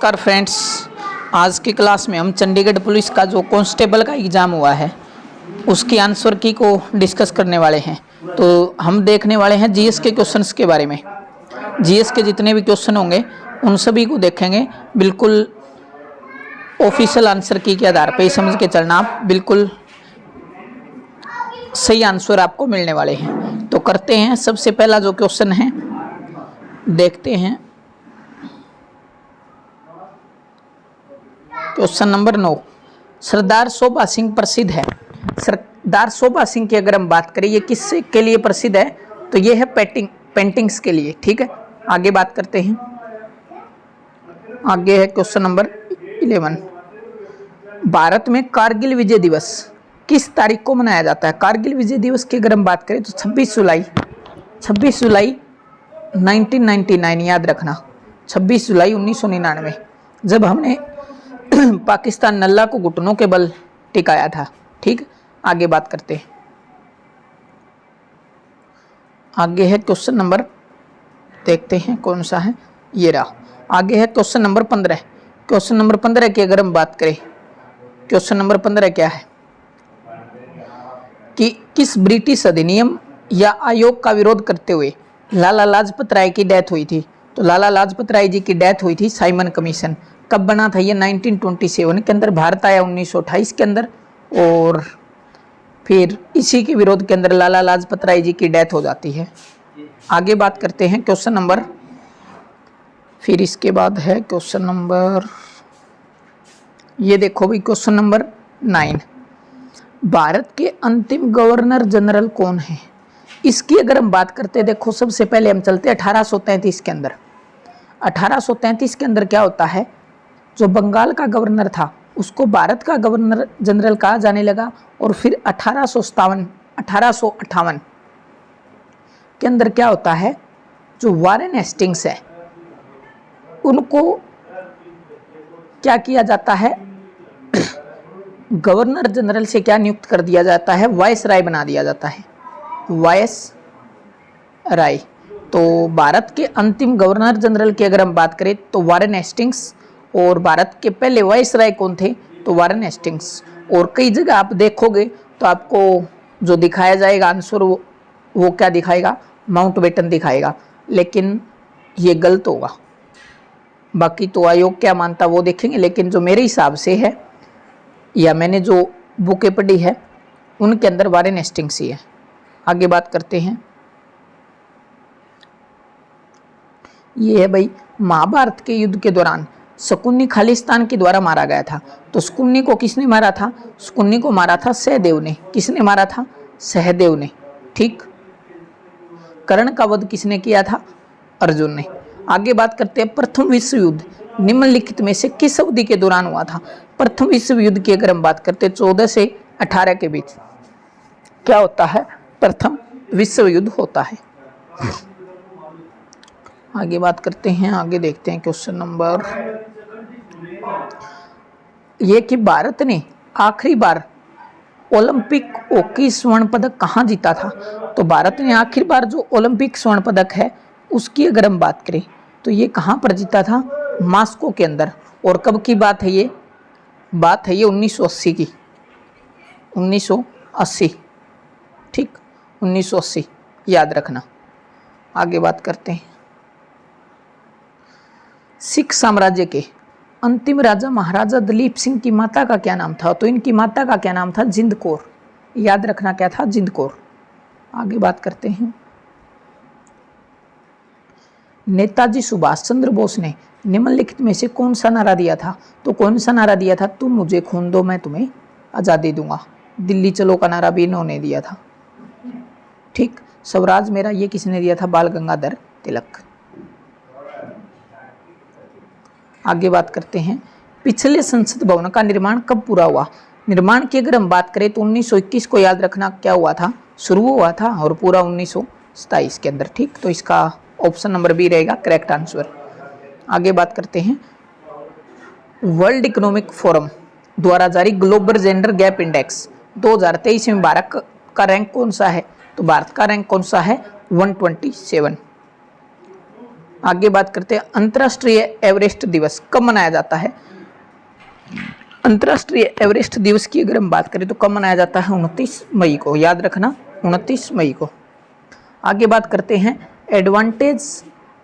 नमस्कार फ्रेंड्स। आज की क्लास में हम चंडीगढ़ पुलिस का जो कांस्टेबल का एग्ज़ाम हुआ है उसकी आंसर की को डिस्कस करने वाले हैं। तो हम देखने वाले हैं जीएस के क्वेश्चंस के बारे में। जीएस के जितने भी क्वेश्चन होंगे उन सभी को देखेंगे, बिल्कुल ऑफिशियल आंसर की के आधार पर समझ के चलना, आप बिल्कुल सही आंसर आपको मिलने वाले हैं। तो करते हैं, सबसे पहला जो क्वेश्चन है देखते हैं। क्वेश्चन नंबर 9, सरदार शोभा सिंह प्रसिद्ध है। सरदार शोभा सिंह की अगर हम बात करें, ये किस के लिए प्रसिद्ध है, तो ये है पेंटिंग्स के लिए। ठीक है, आगे बात करते हैं। आगे है क्वेश्चन नंबर 11, भारत में कारगिल विजय दिवस किस तारीख को मनाया जाता है। कारगिल विजय दिवस की अगर हम बात करें तो 26 जुलाई 1999, याद रखना 26 जुलाई 1999, जब हमने पाकिस्तान नल्ला को घुटनों के बल टिकाया था। ठीक, आगे बात करते हैं। आगे है क्वेश्चन नंबर, देखते हैं कौन सा है, ये रहा। आगे है क्वेश्चन नंबर 15। क्वेश्चन नंबर 15 की अगर हम बात करें, क्वेश्चन नंबर 15 क्या है कि किस ब्रिटिश अधिनियम या आयोग का विरोध करते हुए लाला लाजपत राय की डेथ हुई थी। तो लाला लाजपत राय जी की डेथ हुई थी साइमन कमीशन। कब बना था ये? 1927 के अंदर। भारत आया 1928 के अंदर, और फिर इसी के विरोध के अंदर लाला लाजपत राय जी की डेथ हो जाती है। आगे बात करते हैं क्वेश्चन नंबर, फिर इसके बाद है क्वेश्चन नंबर, ये देखो भाई क्वेश्चन नंबर 9, भारत के अंतिम गवर्नर जनरल कौन है। इसकी अगर हम बात करते हैं, देखो सबसे पहले हम चलते हैं 1833 के अंदर। 1833 के अंदर क्या होता है, जो बंगाल का गवर्नर था उसको भारत का गवर्नर जनरल कहा जाने लगा। और फिर 1858 के अंदर क्या होता है, जो वारेन हेस्टिंग्स है उनको क्या किया जाता है, गवर्नर जनरल से क्या नियुक्त कर दिया जाता है, वायस राय बना दिया जाता है, वायस राय। तो भारत के अंतिम गवर्नर जनरल की अगर हम बात करें तो वारेन हेस्टिंग्स, और भारत के पहले वायस राय कौन थे, तो वारेन हेस्टिंग्स। और कई जगह आप देखोगे तो आपको जो दिखाया जाएगा आंसर वो क्या दिखाएगा, माउंटबेटन दिखाएगा, लेकिन ये गलत होगा। बाकी तो आयोग क्या मानता वो देखेंगे, लेकिन जो मेरे हिसाब से है या मैंने जो बुकें पढ़ी है उनके अंदर वारेन हेस्टिंग्स ही है। आगे बात करते हैं, ये है भाई, महाभारत के युद्ध के दौरान शकुनी खालिस्तान के द्वारा मारा गया था। तो शकुनी को किसने मारा था? शकुनी को मारा था सहदेव ने। किसने मारा था? सहदेव ने। ठीक, कर्ण का वध किसने किया था? अर्जुन ने। आगे बात करते हैं, प्रथम विश्व युद्ध निम्नलिखित में से किस अवधि के दौरान हुआ था। प्रथम विश्व युद्ध की अगर हम बात करते हैं 14 से 18 के बीच क्या होता है, प्रथम विश्व युद्ध होता है। आगे बात करते हैं, आगे देखते हैं क्वेश्चन नंबर, ये कि भारत ने आखिरी बार ओलंपिक हॉकी स्वर्ण पदक कहाँ जीता था। तो भारत ने आखिरी बार जो ओलंपिक स्वर्ण पदक है उसकी अगर हम बात करें तो ये कहाँ पर जीता था, मॉस्को के अंदर। और कब की बात है ये? बात है ये 1980 की, 1980। ठीक, 1980 याद रखना। आगे बात करते हैं, सिख साम्राज्य के अंतिम राजा महाराजा दलीप सिंह की माता का क्या नाम था। तो इनकी माता का क्या नाम था? जिंद कौर। याद रखना क्या था? जिंद कौर। आगे बात करते हैं, नेताजी सुभाष चंद्र बोस ने निम्नलिखित में से कौन सा नारा दिया था। तो कौन सा नारा दिया था? तुम मुझे खून दो मैं तुम्हें आज़ादी दूंगा। दिल्ली चलो का नारा भी इन्होंने दिया था। ठीक, स्वराज मेरा, ये किसने दिया था? बाल गंगाधर तिलक। आगे बात करते हैं, पिछले संसद भवन का निर्माण कब पूरा हुआ। निर्माण की अगर हम बात करें तो 1921 को याद रखना क्या हुआ था, शुरू हुआ था, और पूरा 1927 के अंदर। ठीक, तो इसका ऑप्शन नंबर बी रहेगा करेक्ट आंसर। आगे बात करते हैं, वर्ल्ड इकोनॉमिक फोरम द्वारा जारी ग्लोबल जेंडर गैप इंडेक्स 2023 में भारत का रैंक कौन सा है। तो भारत का रैंक कौन सा है? 127। आगे बात करते हैं अंतर्राष्ट्रीय एवरेस्ट दिवस कब मनाया जाता है। अंतर्राष्ट्रीय एवरेस्ट दिवस की अगर हम बात करें तो कब मनाया जाता है, 29 मई को, याद रखना 29 मई को। आगे बात करते हैं एडवांटेज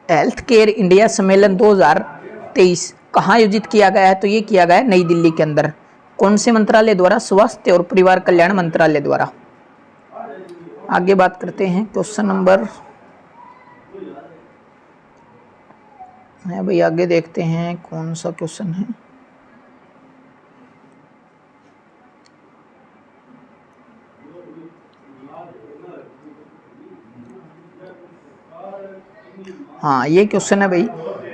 हेल्थ केयर इंडिया सम्मेलन 2023 कहाँ आयोजित किया गया है, तो ये किया गया है नई दिल्ली के अंदर। कौन से मंत्रालय द्वारा, स्वास्थ्य और परिवार कल्याण मंत्रालय द्वारा। आगे बात करते हैं क्वेश्चन नंबर है भाई, आगे देखते हैं कौन सा क्वेश्चन है। हाँ ये क्वेश्चन है भाई,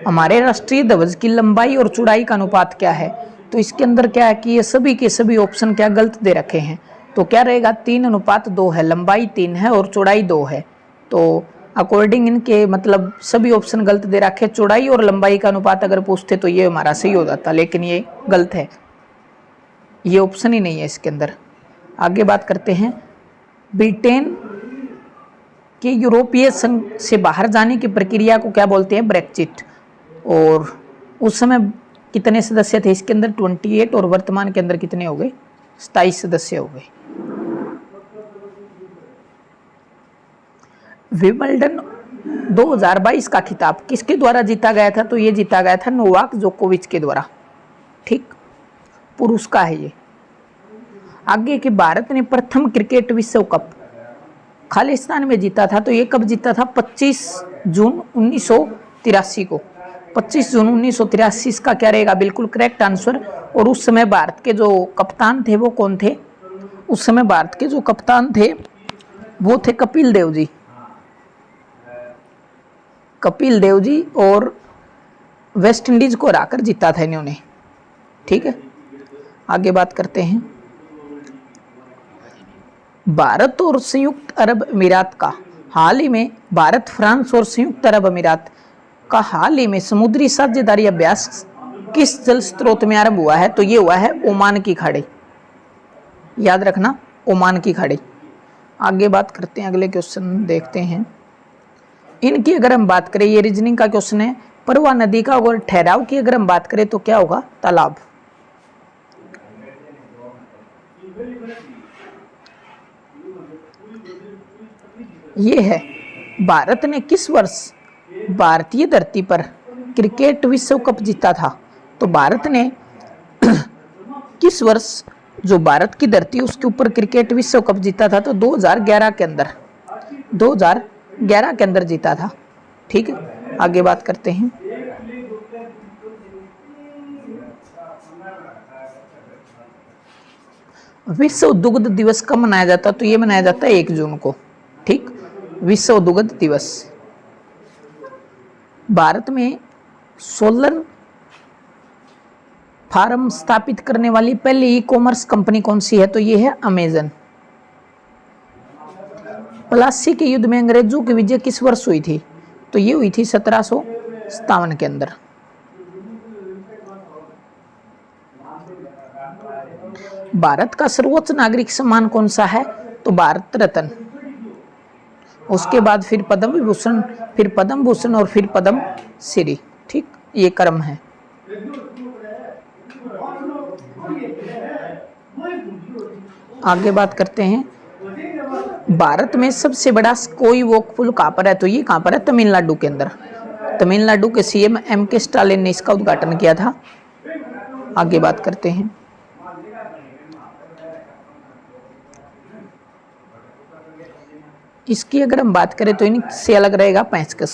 हमारे राष्ट्रीय ध्वज की लंबाई और चौड़ाई का अनुपात क्या है। तो इसके अंदर क्या है कि ये सभी के सभी ऑप्शन क्या गलत दे रखे हैं। तो क्या रहेगा, 3:2 है, लंबाई 3 है और चौड़ाई 2 है। तो अकॉर्डिंग इनके मतलब सभी ऑप्शन गलत दे रखे। चौड़ाई और लंबाई का अनुपात अगर पूछते तो ये हमारा सही हो जाता, लेकिन ये गलत है, ये ऑप्शन ही नहीं है इसके अंदर। आगे बात करते हैं ब्रिटेन के यूरोपीय संघ से बाहर जाने की प्रक्रिया को क्या बोलते हैं, ब्रेक्जिट। और उस समय कितने सदस्य थे इसके अंदर, 28, और वर्तमान के अंदर कितने हो गए, 27 सदस्य हो गए। विंबलडन 2022 का खिताब किसके द्वारा जीता गया था, तो ये जीता गया था नोवाक जोकोविच के द्वारा, ठीक, पुरुष का है ये। आगे कि भारत ने प्रथम क्रिकेट विश्व कप खालिस्तान में जीता था, तो ये कब जीता था, 25 जून 1983 को। 25 जून 1983 इसका क्या रहेगा, बिल्कुल करेक्ट आंसर। और उस समय भारत के जो कप्तान थे वो कौन थे, उस समय भारत के जो कप्तान थे वो थे कपिल देव जी, कपिल देव जी, और वेस्ट इंडीज को हराकर जीता था इन्होंने, ठीक है। आगे बात करते हैं भारत और संयुक्त अरब अमीरात का हाल ही में, भारत, फ्रांस और संयुक्त अरब अमीरात का हाल ही में समुद्री साझेदारी अभ्यास किस जल स्रोत में आरंभ हुआ है, तो ये हुआ है ओमान की खाड़ी, याद रखना ओमान की खाड़ी। आगे बात करते हैं, अगले क्वेश्चन देखते हैं। इनकी अगर हम बात करें, ये रीजनिंग का क्वेश्चन है, परवा नदी का और ठहराव की अगर हम बात करें तो क्या होगा, तालाब। ये है भारत ने किस वर्ष भारतीय धरती पर क्रिकेट विश्व कप जीता था, तो भारत ने किस वर्ष जो भारत की धरती उसके ऊपर क्रिकेट विश्व कप जीता था, तो 2011 के अंदर, 2011 के अंदर जीता था, ठीक है। आगे बात करते हैं विश्व दुग्ध दिवस कब मनाया जाता है, तो ये मनाया जाता है 1 जून को, ठीक, विश्व दुग्ध दिवस। भारत में सोलर फार्म स्थापित करने वाली पहली ई कॉमर्स कंपनी कौन सी है, तो ये है अमेजन। प्लासी के युद्ध में अंग्रेजों की विजय किस वर्ष हुई थी, तो ये हुई थी 1757 के अंदर। भारत का सर्वोच्च नागरिक सम्मान कौन सा है, तो भारत रत्न। उसके बाद फिर पद्म विभूषण, फिर पद्म भूषण और फिर पद्म श्री, ठीक, ये क्रम है। आगे बात करते हैं भारत में सबसे बड़ा कोई वॉक पुल कहाँ पर है, तो ये कहाँ पर है, तमिलनाडु के अंदर। तमिलनाडु के सीएम M.K. स्टालिन ने इसका उद्घाटन किया था। आगे बात करते हैं इसकी अगर हम बात करें तो इनसे अलग रहेगा पेंचकस।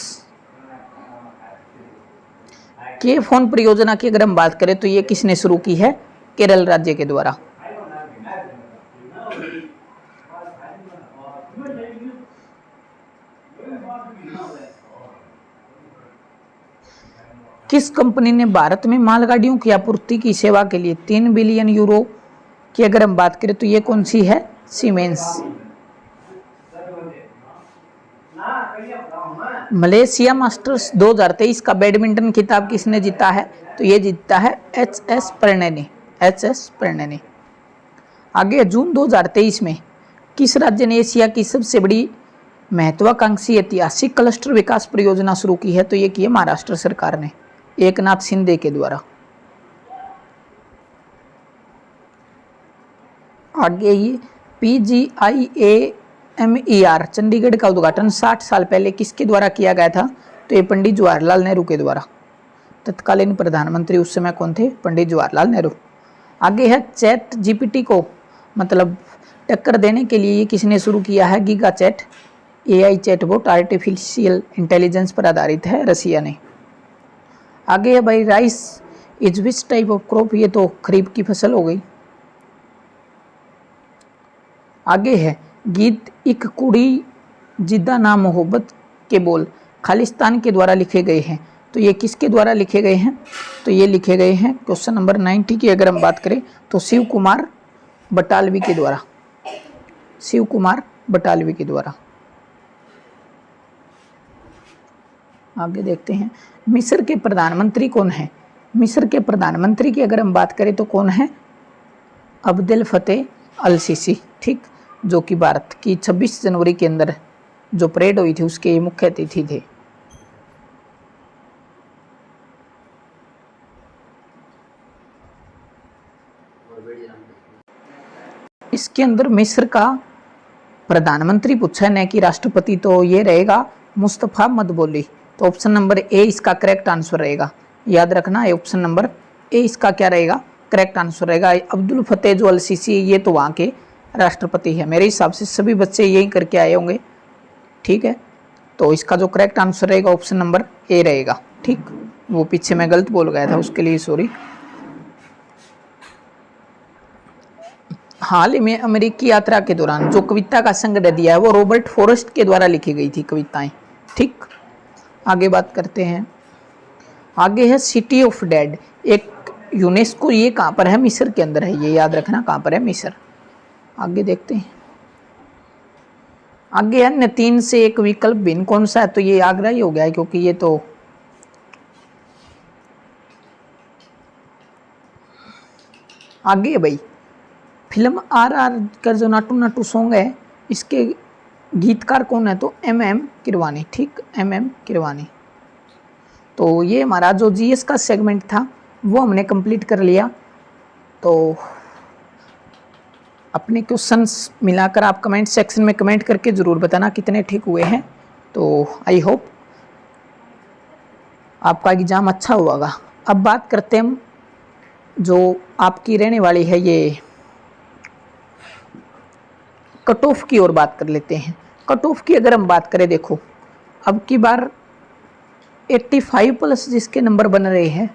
के फोन परियोजना की अगर हम बात करें तो ये किसने शुरू की है, केरल राज्य के द्वारा। किस कंपनी ने भारत में मालगाड़ियों की आपूर्ति की सेवा के लिए 3 बिलियन यूरो की अगर हम बात करें तो ये कौन सी है, सीमेंस। मलेशिया मास्टर्स 2023 का बैडमिंटन खिताब किसने जीता है, तो ये जीता है एच.एस. प्रणय ने। आगे जून 2023 में किस राज्य ने एशिया की सबसे बड़ी महत्वाकांक्षी ऐतिहासिक क्लस्टर विकास परियोजना शुरू की है, तो ये की है महाराष्ट्र सरकार ने एकनाथ शिंदे के द्वारा। आगे ये PGIAMER चंडीगढ़ का उद्घाटन 60 साल पहले किसके द्वारा किया गया था, तो ये पंडित जवाहरलाल नेहरू के द्वारा। तत्कालीन प्रधानमंत्री उस समय कौन थे, पंडित जवाहरलाल नेहरू। आगे है चैट जीपीटी को मतलब टक्कर देने के लिए किसने शुरू किया है, giga chad AI chatbot artificial intelligence पर आधारित है, रसिया ने। आगे है भाई rice is which type of crop, ये तो खरीफ की फसल हो गई। आगे है गीत एक कुड़ी जिद्दा ना मोहब्बत के बोल खालिस्तान के द्वारा लिखे गए हैं, तो ये किसके द्वारा लिखे गए हैं, तो ये लिखे गए हैं क्वेश्चन नंबर 90 की अगर हम बात करें तो शिव कुमार बटालवी के द्वारा, शिव कुमार बटालवी के द्वारा। आगे देखते हैं मिस्र के प्रधानमंत्री कौन है, मिस्र के प्रधानमंत्री की अगर हम बात करें तो कौन है, अब्देल फतेह अल सीसी, ठीक, जो कि भारत की 26 जनवरी के अंदर जो परेड हुई थी उसके मुख्य अतिथि थे। इसके अंदर मिस्र का प्रधानमंत्री पूछा है न कि राष्ट्रपति, तो ये रहेगा मुस्तफा मदबोली, तो ऑप्शन नंबर ए इसका करेक्ट आंसर रहेगा। याद रखना है ऑप्शन नंबर ए इसका क्या रहेगा, करेक्ट आंसर रहेगा। अब्दुल फतेह जो अल सीसी ये तो वहाँ के राष्ट्रपति है, मेरे हिसाब से सभी बच्चे यही करके आए होंगे, ठीक है। तो इसका जो करेक्ट आंसर रहेगा ऑप्शन नंबर ए रहेगा, ठीक। वो पीछे मैं गलत बोल गया था उसके लिए सॉरी। हाल ही में अमेरिकी यात्रा के दौरान जो कविता का संग्रह दिया है वो रॉबर्ट फॉरेस्ट के द्वारा लिखी गई थी कविताएं, ठीक। आगे बात करते हैं, आगे है सिटी ऑफ डेड, एक यूनेस्को, ये कहाँ पर है, मिस्र के अंदर है, ये याद रखना कहाँ पर है, मिस्र। आगे देखते हैं, आगे अन्य 3 से एक विकल्प भिन्न कौन सा है, तो ये आगरा ही हो गया है क्योंकि ये तो आगे है भाई। फिल्म RR का जो नाटू नाटू सॉन्ग है इसके गीतकार कौन है, तो MM किरवानी, ठीक, MM किरवानी। तो ये हमारा जो GS का सेगमेंट था वो हमने कंप्लीट कर लिया। तो अपने क्वेश्चंस मिलाकर आप कमेंट सेक्शन में कमेंट करके ज़रूर बताना कितने ठीक हुए हैं। तो आई होप आपका एग्ज़ाम अच्छा होगा। अब बात करते हैं हम जो आपकी रहने वाली है ये कट ऑफ की ओर बात कर लेते हैं। कट ऑफ की अगर हम बात करें, देखो अब की बार 85 प्लस जिसके नंबर बन रहे हैं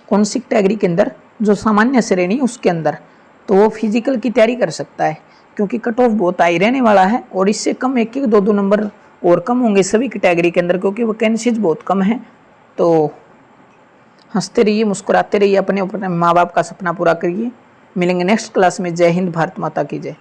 कौन सी कैटेगरी के अंदर, जो सामान्य श्रेणी उसके अंदर, तो वो फिजिकल की तैयारी कर सकता है क्योंकि कट ऑफ बहुत हाई रहने वाला है और इससे कम 1-1, 2-2 नंबर और कम होंगे सभी कैटेगरी के अंदर क्योंकि वैकेंसीज बहुत कम है। तो हंसते रहिए, मुस्कुराते रहिए, अपने माँ बाप का सपना पूरा करिए। मिलेंगे नेक्स्ट क्लास में। जय हिंद, भारत माता की जय।